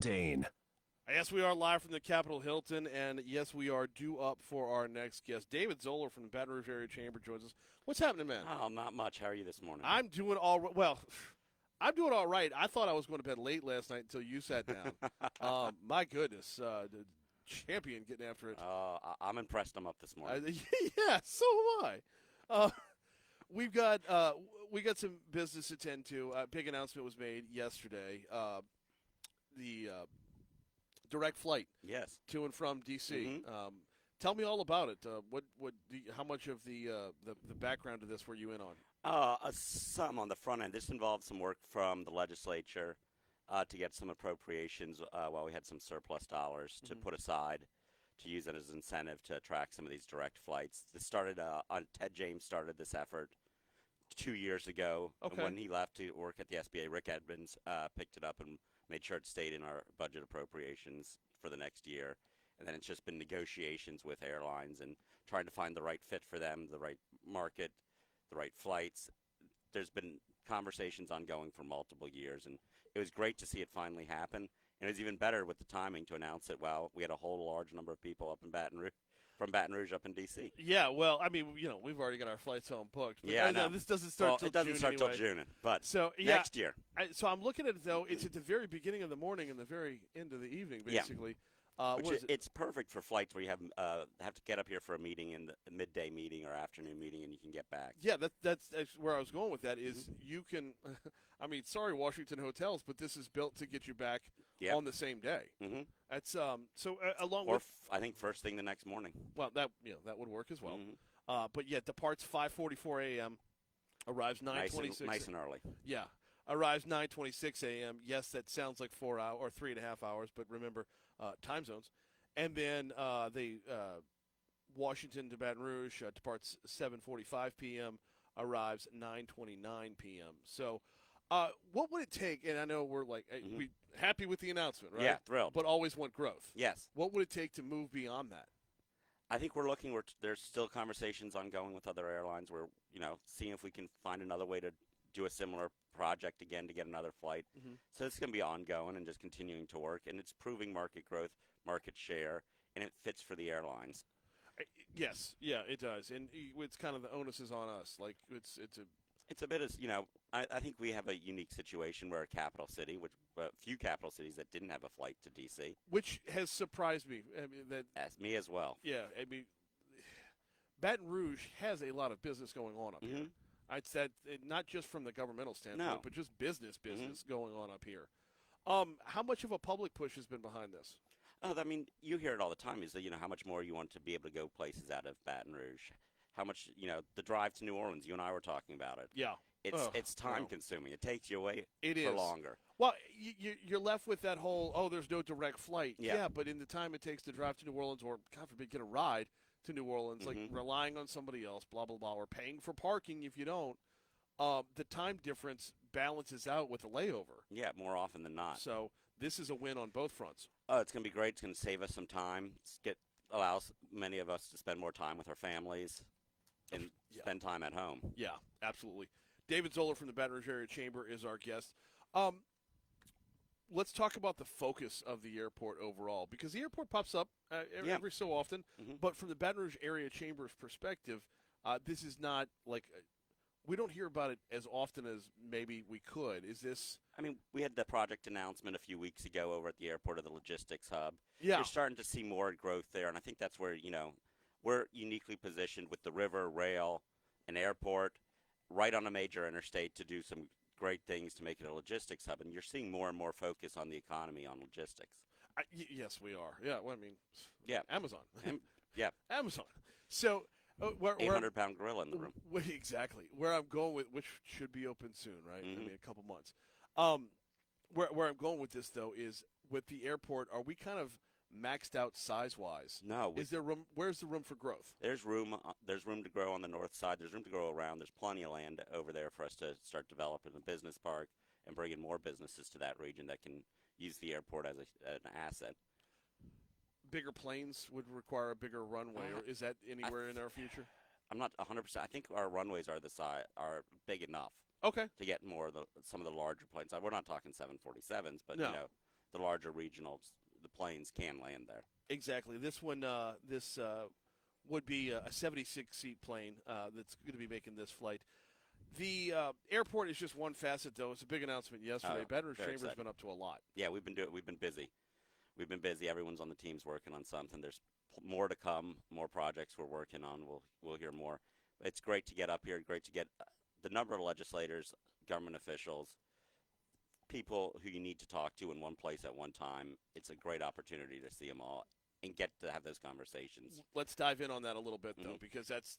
Dane. Yes, we are live from the Capitol Hilton, and yes, we are due up for our next guest. David Zoller from the Baton Rouge Area Chamber joins us. What's happening, man? Oh, not much. How are you this morning? I'm doing all right. Well, I'm doing all right. I thought I was going to bed late last night until you sat down. My goodness, the champion getting after it. I'm impressed. I'm up this morning. Yeah, so am I. Uh, we've got we got some business to attend to. Big announcement was made yesterday. The direct flight Yes. to and from DC. Mm-hmm. Tell me all about it. How much of the background of this were you in on? Some on the front end. This involved some work from the legislature to get some appropriations while we had some surplus dollars to put aside to use it as incentive to attract some of these direct flights. This started on Ted James started this effort 2 years ago. Okay. When he left to work at the SBA, Rick Edmonds picked it up and made sure it stayed in our budget appropriations for the next year. And then it's just been negotiations with airlines and trying to find the right fit for them, the right market, the right flights. There's been conversations ongoing for multiple years, and it was great to see it finally happen. And it was even better with the timing to announce it while we had a whole large number of people up in Baton Rouge, from Baton Rouge up in D.C. Yeah, well, I mean, we've already got our flights home booked. But Yeah, I know. This doesn't start till it doesn't June start anyway. till June, but So yeah, next year. so I'm looking at it though. It's at the very beginning of the morning and the very end of the evening, Yeah. basically. Which What is it? it's perfect for flights where you have to get up here for a meeting in the midday meeting or afternoon meeting, and you can get back. Yeah, that's where I was going with that. Is you can, I mean, sorry, Washington hotels, but this is built to get you back Yep. on the same day. Mm-hmm. That's so along Or with I think first thing the next morning. well that that would work as well. Mhm. But yeah, departs 5:44 a.m. Arrives Nice 9:26. and, nice and early. Yeah, arrives 9:26 a.m. Yes, that sounds like 4 hours or 3.5 hours, but remember time zones. And then Washington to Baton Rouge departs 7:45 p.m. Arrives 9:29 p.m. So, what would it take? And I know we're like we happy with the announcement, right? Yeah, thrilled. But always want growth. Yes. What would it take to move beyond that? I think we're looking. There's still conversations ongoing with other airlines. We're seeing if we can find another way to do a similar project again to get another flight. Mm-hmm. So it's going to be ongoing and just continuing to work, and it's proving market growth, market share, and it fits for the airlines. Yes, yeah, it does, and it's kind of the onus is on us. Like It's a bit as I think we have a unique situation where a capital city, which few capital cities that didn't have a flight to D.C. which has surprised me. I mean that As me as well. yeah, I mean Baton Rouge has a lot of business going on up here. Mhm. I'd said not just from the governmental standpoint, No. but just business Mm-hmm. going on up here. How much of a public push has been behind this? Oh, I mean, you hear it all the time. Is that how much more you want to be able to go places out of Baton Rouge, how much the drive to New Orleans. You and I were talking about it. Yeah, It's time wow. consuming. It takes you away It for is. longer. Well, you're left with that whole there's no direct flight. Yeah. But in the time it takes to drive to New Orleans, or God forbid, get a ride to New Orleans, like Mhm. relying on somebody else, blah blah blah, or paying for parking if you don't, the time difference balances out with the layover. Yeah, more often than not. So this is a win on both fronts. Oh, it's going to be great. It's going to save us some time. Allows many of us to spend more time with our families and Yeah. spend time at home. Yeah, absolutely. David Zoller from the Baton Rouge Area Chamber is our guest. Um, let's talk about the focus of the airport overall, because the airport pops up Yeah. every so often. Mhm. But from the Baton Rouge Area Chamber's perspective, this is not like we don't hear about it as often as maybe we could. Is this? I mean, we had the project announcement a few weeks ago over at the airport of the logistics hub. Yeah. You're starting to see more growth there, and I think that's where, we're uniquely positioned with the river, rail, and airport right on a major interstate to do some great things to make it a logistics hub, and you're seeing more and more focus on the economy on logistics. Yes, we are. Yeah. Well, I mean, Yeah. Amazon. Yeah, Amazon. So, where 800-pound gorilla in the room. Exactly. Where I'm going with, which should be open soon, right? I Mhm. mean, a couple months. Where I'm going with this though is with the airport. Are we kind of maxed out size wise? No, Is there room? Where's the room for growth? there's room. There's room to grow on the north side. There's room to grow around. There's plenty of land over there for us to start developing a business park and bringing more businesses to that region that can use the airport as an asset. Bigger planes would require a bigger runway, or is that anywhere in our future? I'm not 100%. I think our runways are big enough Okay. to get more of some of the larger planes. We're not talking 747s, but No. the larger regionals, the planes can land there. Exactly. This one, would be a 76-seat plane that's going to be making this flight. The airport is just one facet, though. It's a big announcement yesterday. Baton Rouge Chamber's been up to a lot. Yeah, we've been busy. We've been busy. Everyone's on the teams working on something. There's more to come, more projects we're working on. We'll hear more. It's great to get up here. Great to get the number of legislators, government officials, people who you need to talk to in one place at one time. It's a great opportunity to see them all and get to have those conversations. Let's dive in on that a little bit, though, because that's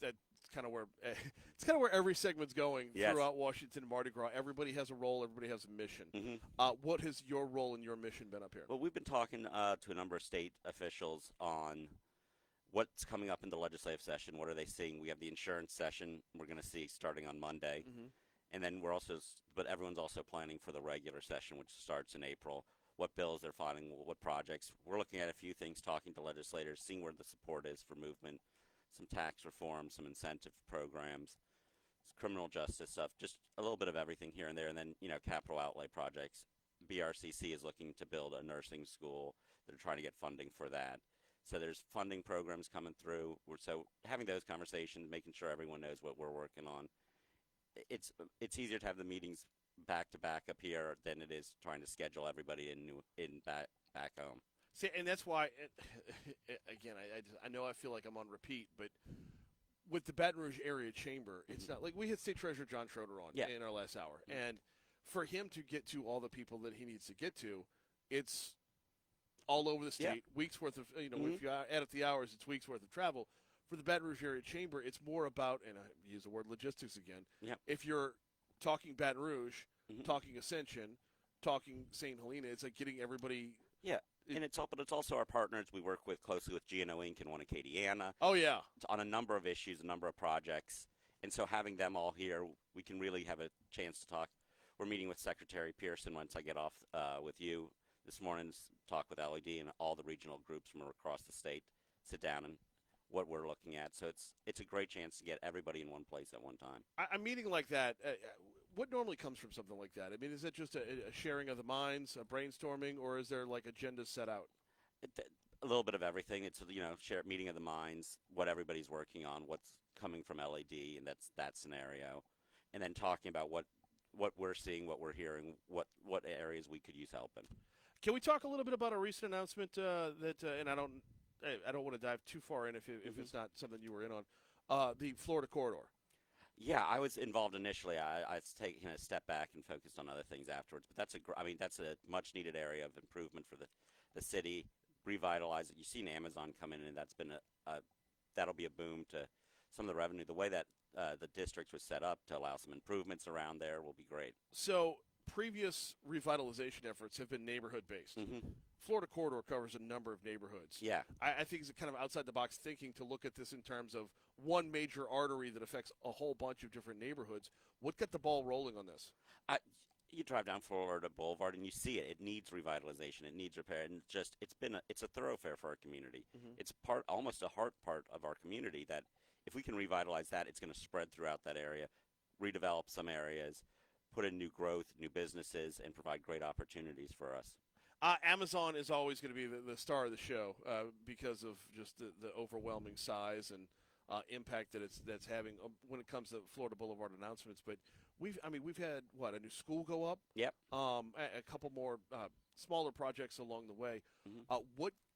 kind of where it's kind of where every segment's going throughout Washington and Mardi Gras. Everybody has a role. Everybody has a mission. What has your role and your mission been up here? Well, we've been talking to a number of state officials on what's coming up in the legislative session. What are they seeing? We have the insurance session we're going to see starting on Monday. And then but everyone's also planning for the regular session, which starts in April. What bills they're filing, what projects. We're looking at a few things, talking to legislators, seeing where the support is for movement, some tax reform, some incentive programs, criminal justice stuff, just a little bit of everything here and there. And then, capital outlay projects. BRCC is looking to build a nursing school. They're trying to get funding for that. So there's funding programs coming through. So having those conversations, making sure everyone knows what we're working on. It's easier to have the meetings back to back up here than it is trying to schedule everybody back home. See, and that's why, again, I know I feel like I'm on repeat, but with the Baton Rouge Area Chamber, it's not like we had State Treasurer John Schroeder on in our last hour, and for him to get to all the people that he needs to get to, it's all over the state, weeks worth of, if you add up the hours, it's weeks worth of travel. For the Baton Rouge Area Chamber, it's more about, and I use the word logistics again, if you're talking Baton Rouge, talking Ascension, talking St. Helena, it's like getting everybody. Yeah, and it's also our partners. We work with closely with GNO Inc. and one in Acadiana. Oh, yeah. On a number of issues, a number of projects. And so having them all here, we can really have a chance to talk. We're meeting with Secretary Pearson once I get off with you this morning, talk with LED and all the regional groups from across the state, sit down and what we're looking at. So it's a great chance to get everybody in one place at one time. A meeting like that, what normally comes from something like that? I mean, is it just a sharing of the minds, a brainstorming, or is there like agendas set out? A little bit of everything. It's, meeting of the minds, what everybody's working on, what's coming from LED, and that's that scenario. And then talking about what we're seeing, what we're hearing, what areas we could use help in. Can we talk a little bit about a recent announcement and I don't want to dive too far in if it's not something you were in on, the Florida corridor. Yeah, I was involved initially. I was taking a step back and focused on other things afterwards. But that's a much needed area of improvement for the city. Revitalize it. You've seen Amazon come in, and that's been that'll be a boom to some of the revenue. The way that the district was set up to allow some improvements around there will be great. So previous revitalization efforts have been neighborhood-based. Florida Corridor covers a number of neighborhoods. Yeah. I think it's kind of outside-the-box thinking to look at this in terms of one major artery that affects a whole bunch of different neighborhoods. What got the ball rolling on this? You drive down Florida Boulevard and you see it. It needs revitalization. It needs repair. And it's a thoroughfare for our community. It's almost a heart part of our community that if we can revitalize that, it's going to spread throughout that area, redevelop some areas, put in new growth, new businesses, and provide great opportunities for us. Amazon is always going to be the star of the show because of just the overwhelming size and impact that's having when it comes to Florida Boulevard announcements. But we've had a new school go up. Yep. A couple more smaller projects along the way.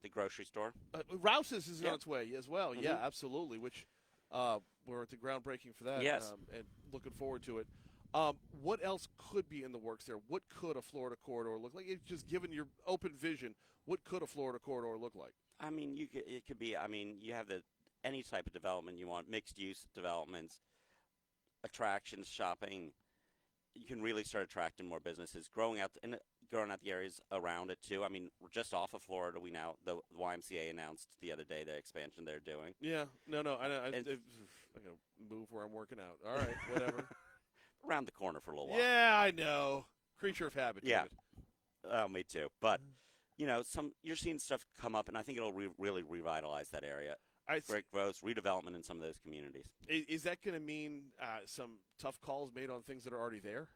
The grocery store? Rouse's is on its way as well. Yeah, absolutely. Which we're at the groundbreaking for that. Yes. And looking forward to it. What else could be in the works there? What could a Florida corridor look like? It's just given your open vision, what could a Florida corridor look like? I mean, it could be. I mean, you have any type of development you want, mixed-use developments, attractions, shopping. You can really start attracting more businesses, growing out the areas around it too. I mean, we're just off of Florida. The YMCA announced the other day the expansion they're doing. Yeah, no, I gotta move where I'm working out. All right, whatever. Around the corner for a little while. Yeah, I know. Creature of habit. Yeah. Oh, me too. But you're seeing stuff come up, and I think it'll really revitalize that area. Great growth, redevelopment in some of those communities. Is that going to mean some tough calls made on things that are already there?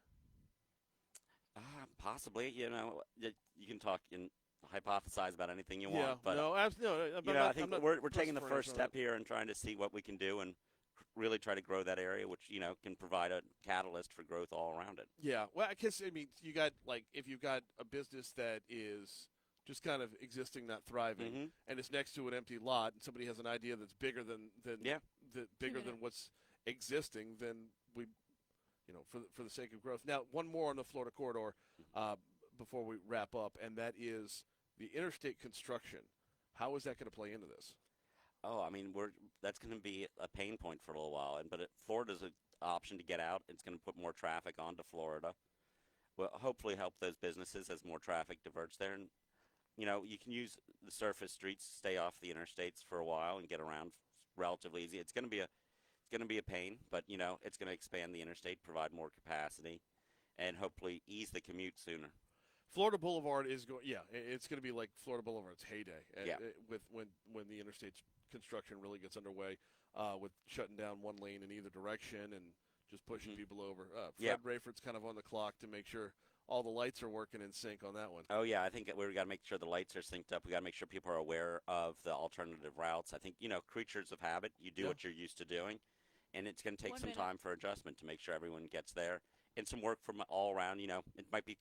Possibly. You can talk and hypothesize about anything you Yeah, want, but no, no, I I'm think not we're taking pressing the for an first answer on that. step here and trying to see what we can do and really try to grow that area, which can provide a catalyst for growth all around it. Yeah, well, I guess you got like if you've got a business that is just kind of existing, not thriving, Hmm. and it's next to an empty lot, and somebody has an idea that's bigger Yeah. bigger than what's existing, then we, for the sake of growth. Now, one more on the Florida corridor uh, before we wrap up, and that is the interstate construction. How is that going to play into this? Oh, I mean, that's going to be a pain point for a little while, but Florida's an option to get out. It's going to put more traffic onto Florida. Will hopefully help those businesses as more traffic diverts there. And you can use the surface streets, stay off the interstates for a while, and get around relatively easy. It's going to be a pain, but it's going to expand the interstate, provide more capacity, and hopefully ease the commute sooner. Florida Boulevard is going. Yeah, it's going to be like Florida Boulevard's heyday Yeah. with when the interstate construction really gets underway, with shutting down one lane in either direction and just pushing Hmm. people over. Yeah. Fred Rayford's kind of on the clock to make sure all the lights are working in sync on that one. Oh yeah, I think we've got to make sure the lights are synced up. We got to make sure people are aware of the alternative routes. I think creatures of habit. You do Yeah. what you're used to doing, and it's going to take One some minute. time for adjustment to make sure everyone gets there, and some work from all around. It might be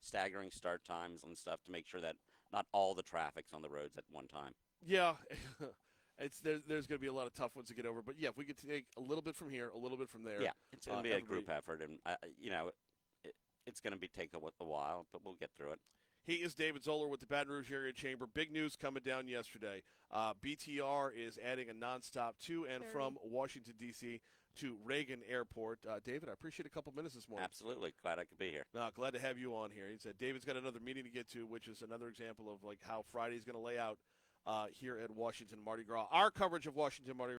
staggering start times and stuff to make sure that not all the traffic's on the roads at one time. Yeah, there's going to be a lot of tough ones to get over. But yeah, if we could take a little bit from here, a little bit from there. Yeah, it's going to be a everybody- group effort, and it's going to take a while, but we'll get through it. He is David Zoller with the Baton Rouge Area Chamber. Big news coming down yesterday. BTR is adding a nonstop to and from Washington, D.C. to Reagan Airport. David, I appreciate a couple minutes this morning. Absolutely, glad I could be here. Glad to have you on here. He said David's got another meeting to get to, which is another example of like how Friday's going to lay out here at Washington Mardi Gras. Our coverage of Washington Mardi Gras